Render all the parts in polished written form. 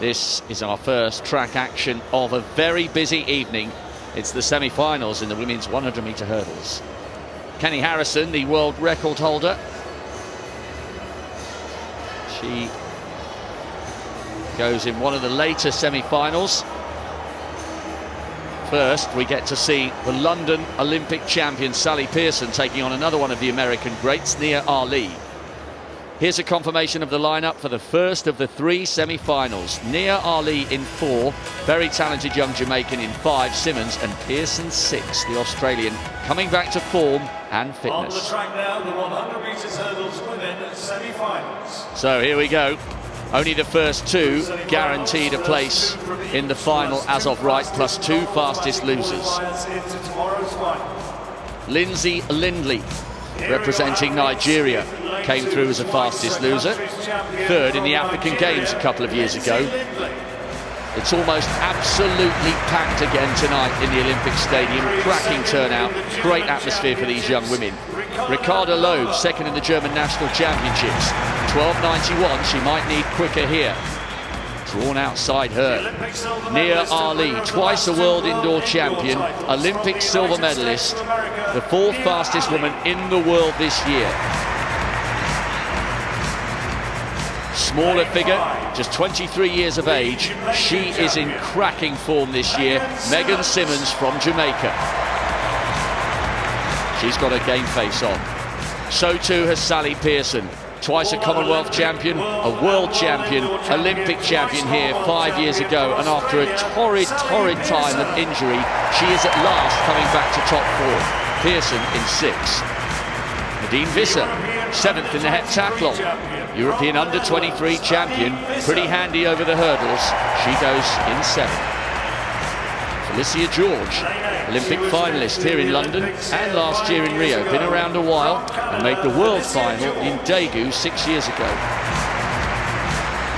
This is our first track action of a very busy evening. It's the semi-finals in the women's 100-metre hurdles. Kenny Harrison, the world record holder. She goes in one of the later semi-finals. First, we get to see the London Olympic champion Sally Pearson taking on another one of the American greats, Nia Ali. Here's a confirmation of the lineup for the first of the three semi-finals. Nia Ali in 4, very talented young Jamaican in 5, Simmons, and Pearson 6, the Australian, coming back to form and fitness. On the track now, the 100 metres hurdles women semi-finals. So here we go. Only the first 2 guaranteed a place in the final as of right, plus 2 fastest losers. Lindsay Lindley, representing Nigeria, came through as the fastest loser. 3rd in the African Games a couple of years ago. It's almost absolutely packed again tonight in the Olympic Stadium. Cracking turnout, great atmosphere for these young women. Ricarda Loeb, 2nd in the German National Championships. 12.91, she might need quicker here. Drawn outside her. Nia Ali, twice a world indoor champion, Olympic silver medalist, the 4th fastest woman in the world this year. Smaller figure, just 23 years of age. She is in cracking form this year. Megan Simmons from Jamaica. She's got a game face on. So too has Sally Pearson. Twice a Commonwealth champion, a world champion, Olympic champion here 5 years ago, and after a torrid time of injury, she is at last coming back to top 4. Pearson in 6. Nadine Visser, 7th in the heptathlon, European under-23 champion, pretty handy over the hurdles. She goes in 7th. Felicia George, Olympic finalist here in London and last year in Rio, been around a while and made the world final in Daegu 6 years ago.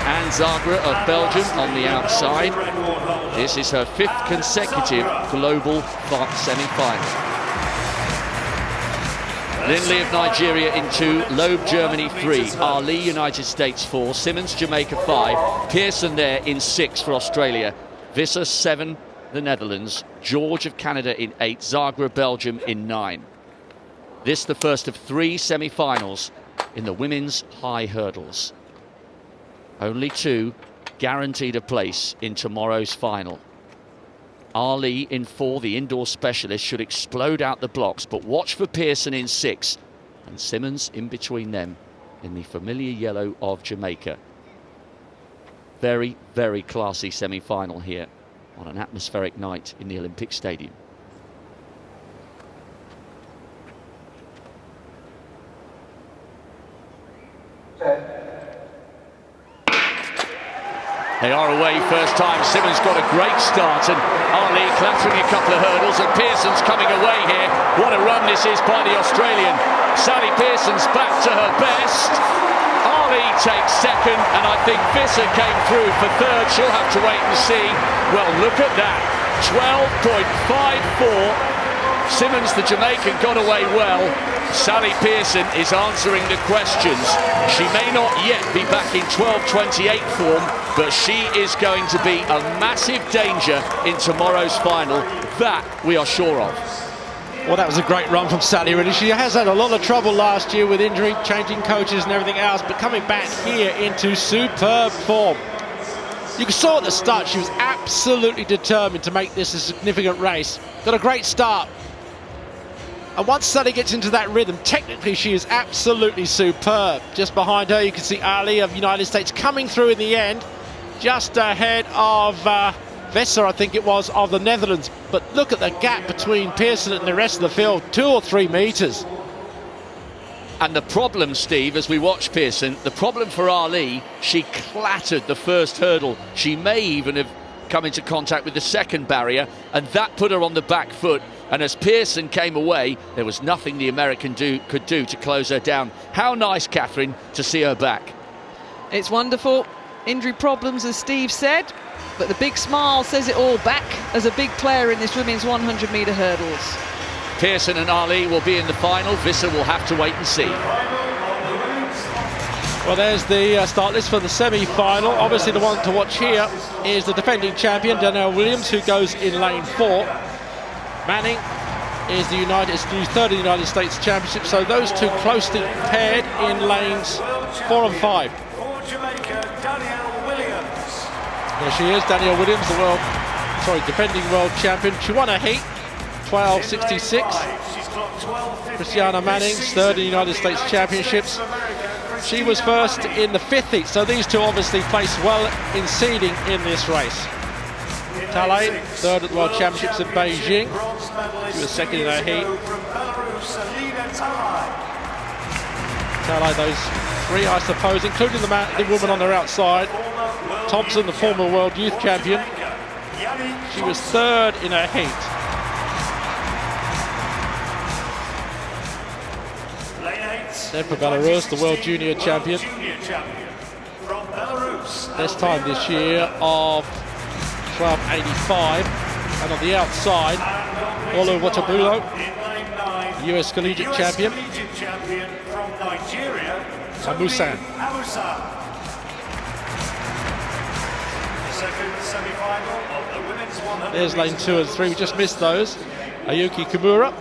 Anne Zagra of Belgium on the outside. This is her 5th consecutive global semi-final. Lindley of Nigeria in 2, Loeb Germany 3, Ali United States 4, Simmons Jamaica 5, Pearson there in 6 for Australia, Visser 7, the Netherlands, George of Canada in 8, Zagra Belgium in 9. This the first of 3 semi-finals in the women's high hurdles. Only 2 guaranteed a place in tomorrow's final. Ali in 4, the indoor specialist, should explode out the blocks, but watch for Pearson in 6 and Simmons in between them in the familiar yellow of Jamaica. Very, very classy semi-final here on an atmospheric night in the Olympic Stadium. They are away first time. Simmons got a great start and Ali clattering a couple of hurdles, and Pearson's coming away here. What a run this is by the Australian. Sally Pearson's back to her best. Ali takes 2nd, and I think Visser came through for 3rd. She'll have to wait and see. Well, look at that. 12.54. Simmons, the Jamaican, got away well. Sally Pearson is answering the questions. She may not yet be back in 12.28 form, but she is going to be a massive danger in tomorrow's final. That we are sure of. Well, that was a great run from Sally, really. She has had a lot of trouble last year with injury, changing coaches and everything else, but coming back here into superb form. You saw at the start she was absolutely determined to make this a significant race. Got a great start. And once Sally gets into that rhythm, technically she is absolutely superb. Just behind her you can see Ali of the United States coming through in the end, just ahead of Visser, I think it was, of the Netherlands. But look at the gap between Pearson and the rest of the field, 2 or 3 metres. And the problem, Steve, as we watch Pearson, the problem for Ali, she clattered the first hurdle. She may even have come into contact with the second barrier, and that put her on the back foot. And as Pearson came away, there was nothing the American could do to close her down. How nice, Catherine, to see her back. It's wonderful. Injury problems, as Steve said, but the big smile says it all. Back as a big player in this women's 100-metre hurdles. Pearson and Ali will be in the final. Visser will have to wait and see. Well, there's the start list for the semi-final. Obviously, the one to watch here is the defending champion, Danielle Williams, who goes in lane 4. Manning is the third in the United States Championship, so those two closely paired in lanes 4 and 5. For Jamaica, Danielle Williams. There she is, Danielle Williams, the defending world champion. She won a heat, 12.66. She's clocked 12.50. Christiana Manning's third in the United States Championships. She was first in the 5th heat, so these two obviously placed well in seeding in this race. Talay, third at the World Championships in Beijing. She was second in her heat. Talay, those three, I suppose, including the woman on their outside. Thompson, the former World Youth Champion. She was third in her heat. Then for Belarus, the World Junior Champion. This time this year of 12.85. And on the outside, Olu Watabulo, US Collegiate Champion. Amusan. There's lane 2 and 3. We just missed those. Ayuki Kimura,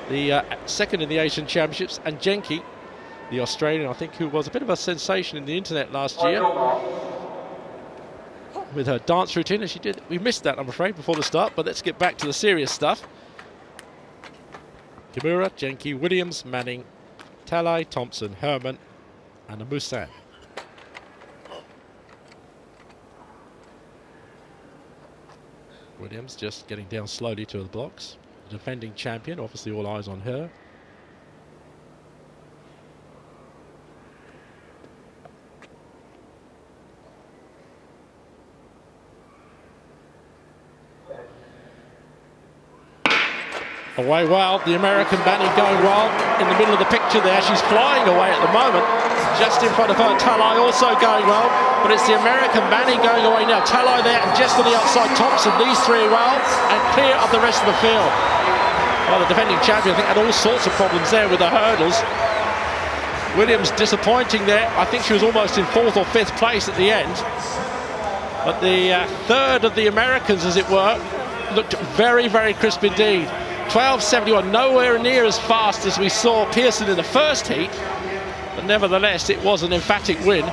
the second in the Asian Championships, and Genki, the Australian, I think, who was a bit of a sensation in the internet last year with her dance routine, as she did. We missed that, I'm afraid, before the start, but let's get back to the serious stuff. Kimura, Genki, Williams, Manning, Talay, Thompson, Herman, and Amusan. Williams just getting down slowly to the blocks. The defending champion, obviously all eyes on her. Away well, the American Manning going well in the middle of the picture there. She's flying away at the moment, just in front of her. Talay also going well, but it's the American Manning going away now. Talay there, and just on the outside, Thompson. These three well, and clear of the rest of the field. Well, the defending champion, I think, had all sorts of problems there with the hurdles. Williams disappointing there. I think she was almost in 4th or 5th place at the end. But the third of the Americans, as it were, looked very, very crisp indeed. 12.71, nowhere near as fast as we saw Pearson in the first heat, but nevertheless it was an emphatic win.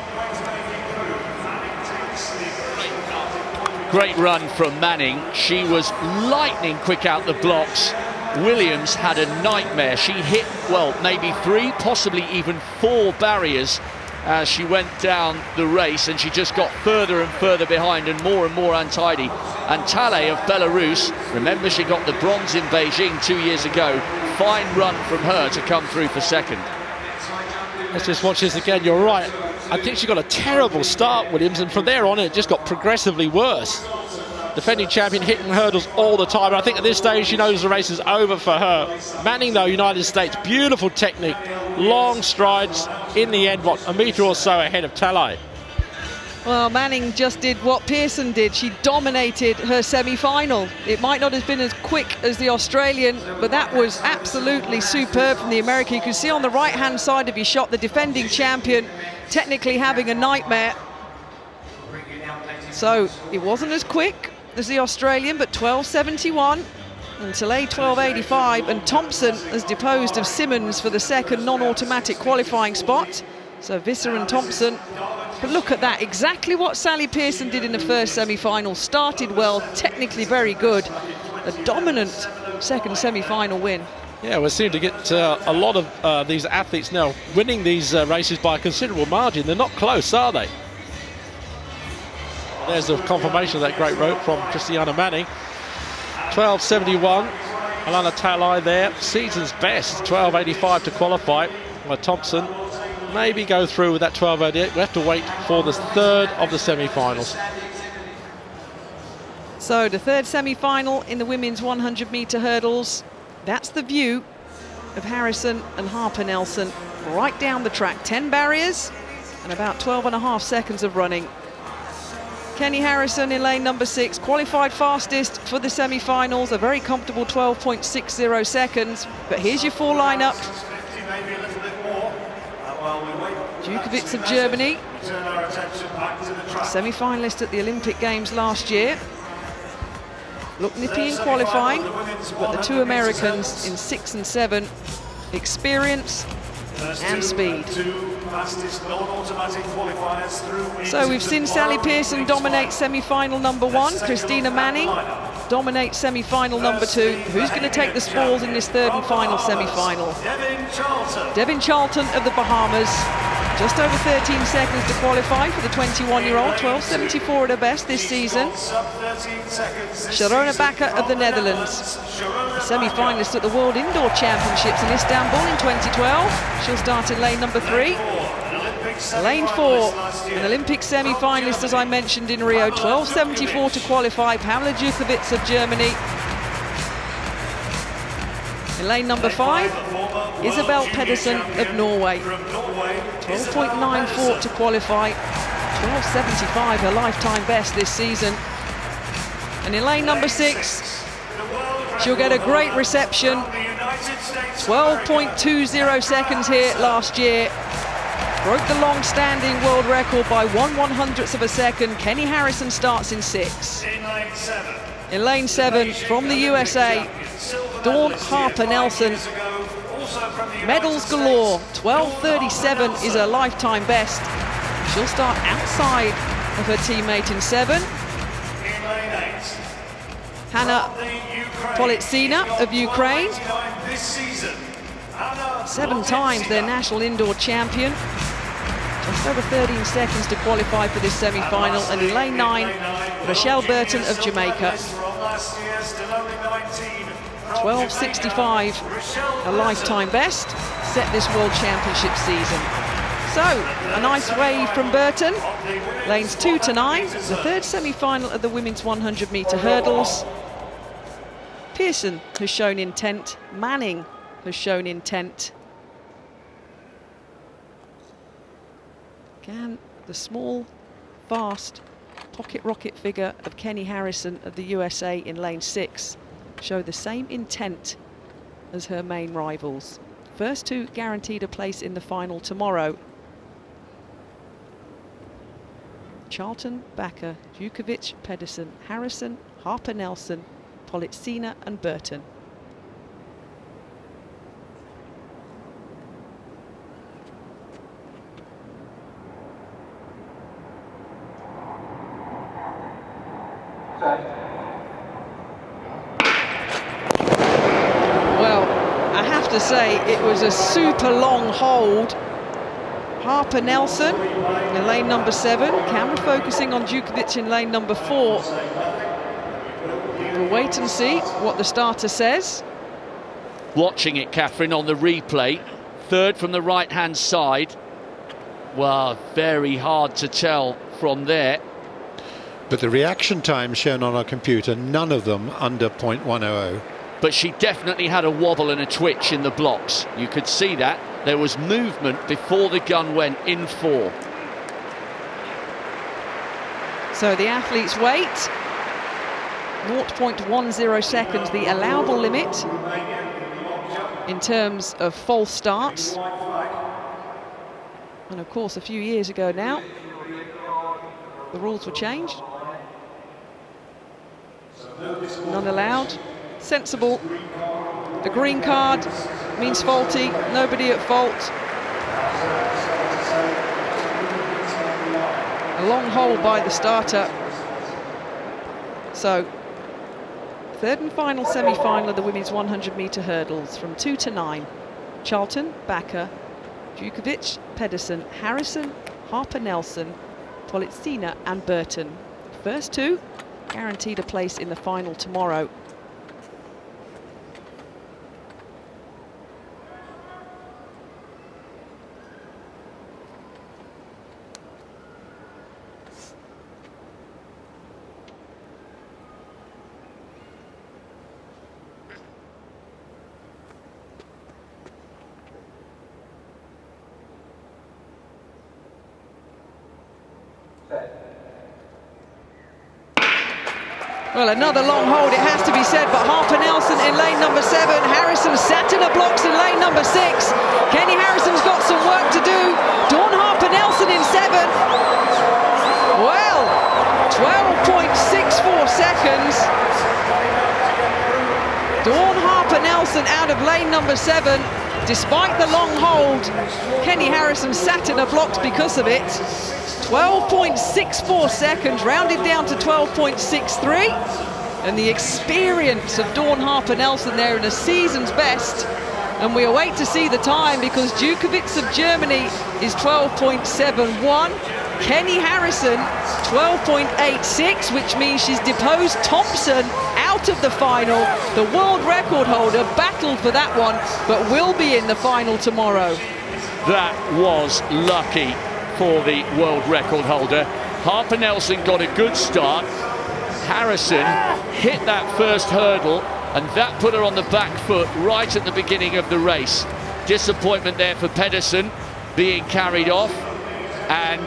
Great run from Manning. She was lightning quick out the blocks. Williams had a nightmare. She hit, well, maybe 3, possibly even 4 barriers as she went down the race, and she just got further and further behind and more untidy. And Talay of Belarus, remember she got the bronze in Beijing 2 years ago. Fine run from her to come through for second. Let's just watch this again. You're right. I think she got a terrible start, Williams, and from there on it just got progressively worse. Defending champion hitting hurdles all the time. And I think at this stage she knows the race is over for her. Manning, though, United States, beautiful technique, long strides. In the end, what, a metre or so ahead of Talay. Well, Manning just did what Pearson did. She dominated her semi-final. It might not have been as quick as the Australian, but that was absolutely superb from the American. You can see on the right-hand side of your shot the defending champion technically having a nightmare. So it wasn't as quick as the Australian, but 12.71 and Talay 12.85, and Thompson has deposed of Simmons for the second non-automatic qualifying spot. So Visser and Thompson. But look at that, exactly what Sally Pearson did in the first semi-final. Started well, technically very good. A dominant second semi-final win. Yeah, we seem to get a lot of these athletes now winning these races by a considerable margin. They're not close, are they? There's the confirmation of that great rope from Christiana Manning. 12.71, Alana Talay there, season's best, 12.85 to qualify. Well, Thompson maybe go through with that 12.88. We have to wait for the third of the semi-finals. So the third semi-final in the women's 100-metre hurdles. That's the view of Harrison and Harper Nelson right down the track. 10 barriers and about 12.5 seconds of running. Kenny Harrison in lane number 6, qualified fastest for the semi-finals, a very comfortable 12.60 seconds. But here's your full lineup. Maybe a little bit more while we wait. Djokovic of Germany, Turn our attention back to the track. semi-finalist at the Olympic Games last year. Looked nippy in qualifying, but the two Americans in 6 and 7, experience and speed. Two fastest non-automatic qualifiers through. So we've seen Sally Pearson dominate semi-final number 1, Christina Manning dominate semi-final number 2. Who's going to take the spoils in this third and final semi-final? Devin Charlton. Devin Charlton of the Bahamas, just over 13 seconds to qualify for the 21-year-old, 12.74 at her best this season. Sharona Bakker of the Netherlands, semi-finalist at the World Indoor Championships in Istanbul in 2012. She'll start in lane number 3. Lane 4, an Olympic semi-finalist, as I mentioned, in Rio, 12.74 to qualify, Pavla Djokovic of Germany. In lane number 5, Isabel Pedersen of Norway, 12.94 to qualify, 12.75 her lifetime best this season. And in lane number 6, she'll get a great reception, 12.20 seconds here last year. Broke the long-standing world record by 1/100th of a second. Kenny Harrison starts in 6. In lane 7, from the USA, Dawn Harper Nelson. Medals galore, 12.37 is her lifetime best. She'll start outside of her teammate in 7. Hanna Politsina of Ukraine, 7 times their national indoor champion. Just over 13 seconds to qualify for this semi-final. And in lane 9, Rochelle Burton of Jamaica, 12.65, a lifetime best, set this World Championship season. So, a nice wave from Burton. Lanes 2 to 9, the third semi-final of the women's 100-metre hurdles. Pearson has shown intent, Manning has shown intent. Can the small, fast, pocket rocket figure of Kenny Harrison of the USA in lane 6 show the same intent as her main rivals? First two guaranteed a place in the final tomorrow. Charlton, Bakker, Djokovic, Pedersen, Harrison, Harper Nelson, Politsina and Burton. Well, I have to say it was a super long hold. Harper Nelson in lane number 7, camera focusing on Djokovic in lane number 4. We'll wait and see what the starter says. Watching it, Catherine, on the replay, third from the right-hand side. Well, very hard to tell from there. But the reaction time shown on our computer, none of them under 0.100. But she definitely had a wobble and a twitch in the blocks. You could see that. There was movement before the gun went in 4. So the athletes wait. 0.10 seconds, the allowable limit in terms of false starts. And of course, a few years ago now, the rules were changed. None allowed. Sensible. The green card means faulty. Nobody at fault. A long hold by the starter. So, third and final semi-final of the women's 100-metre hurdles from 2 to 9. Charlton, Bakker, Djokovic, Pedersen, Harrison, Harper Nelson, Politsina and Burton. First two guaranteed a place in the final tomorrow. Well, another long hold, it has to be said, but Harper Nelson in lane number 7. Harrison sat in the blocks in lane number 6. Kenny Harrison's got some work to do. Dawn Harper Nelson in 7. Well, 12.64 seconds. Dawn Harper-Nelson out of lane number 7. Despite the long hold, Kenny Harrison sat in her blocks because of it. 12.64 seconds, rounded down to 12.63. And the experience of Dawn Harper-Nelson there in a season's best. And we await to see the time because Djokovic of Germany is 12.71. Kenny Harrison, 12.86, which means she's deposed Thompson out of the final. The world record holder battled for that one, but will be in the final tomorrow. That was lucky for the world record holder. Harper-Nelson got a good start. Harrison hit that first hurdle, and that put her on the back foot right at the beginning of the race. Disappointment there for Pedersen, being carried off, and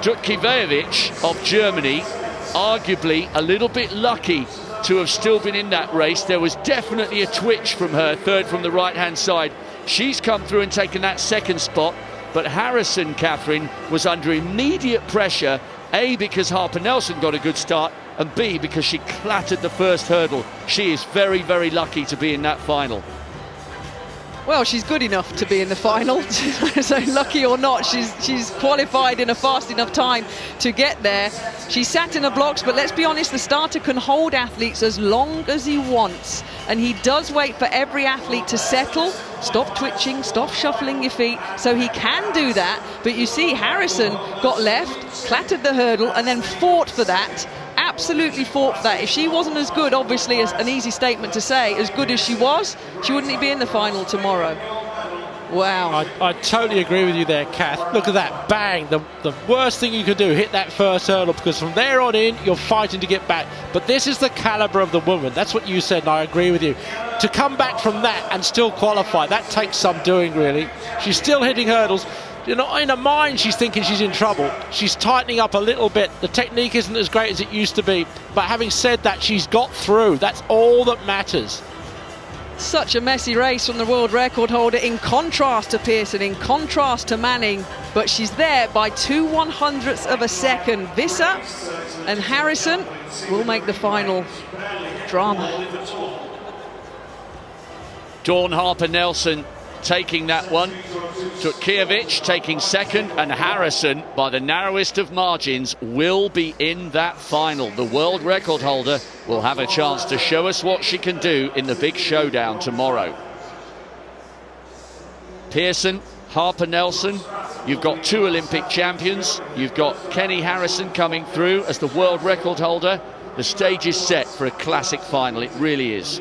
Djurkiewicz of Germany, arguably a little bit lucky to have still been in that race. There was definitely a twitch from her, third from the right-hand side. She's come through and taken that second spot, but Harrison, Catherine, was under immediate pressure, A, because Harper-Nelson got a good start, and B, because she clattered the first hurdle. She is very, very lucky to be in that final. Well, she's good enough to be in the final, so lucky or not, she's qualified in a fast enough time to get there. She sat in her blocks, but let's be honest, the starter can hold athletes as long as he wants, and he does wait for every athlete to settle, stop twitching, stop shuffling your feet, so he can do that. But you see, Harrison got left, clattered the hurdle, and then fought for that. Absolutely fought for that. If she wasn't as good, obviously, as an easy statement to say, as good as she was, she wouldn't be in the final tomorrow. Wow. I totally agree with you there, Kath. Look at that, bang. The worst thing you could do, hit that first hurdle, because from there on in, you're fighting to get back. But this is the calibre of the woman. That's what you said, and I agree with you. To come back from that and still qualify, that takes some doing, really. She's still hitting hurdles. You know, in her mind, she's thinking she's in trouble. She's tightening up a little bit. The technique isn't as great as it used to be. But having said that, she's got through. That's all that matters. Such a messy race from the world record holder, in contrast to Pearson, in contrast to Manning. But she's there by 2/100ths of a second. Visser and Harrison will make the final. Drama. Dawn Harper-Nelson taking that one. Djurkiewicz taking second, and Harrison, by the narrowest of margins, will be in that final. The world record holder will have a chance to show us what she can do in the big showdown tomorrow. Pearson, Harper-Nelson, you've got two Olympic champions. You've got Kenny Harrison coming through as the world record holder. The stage is set for a classic final, it really is.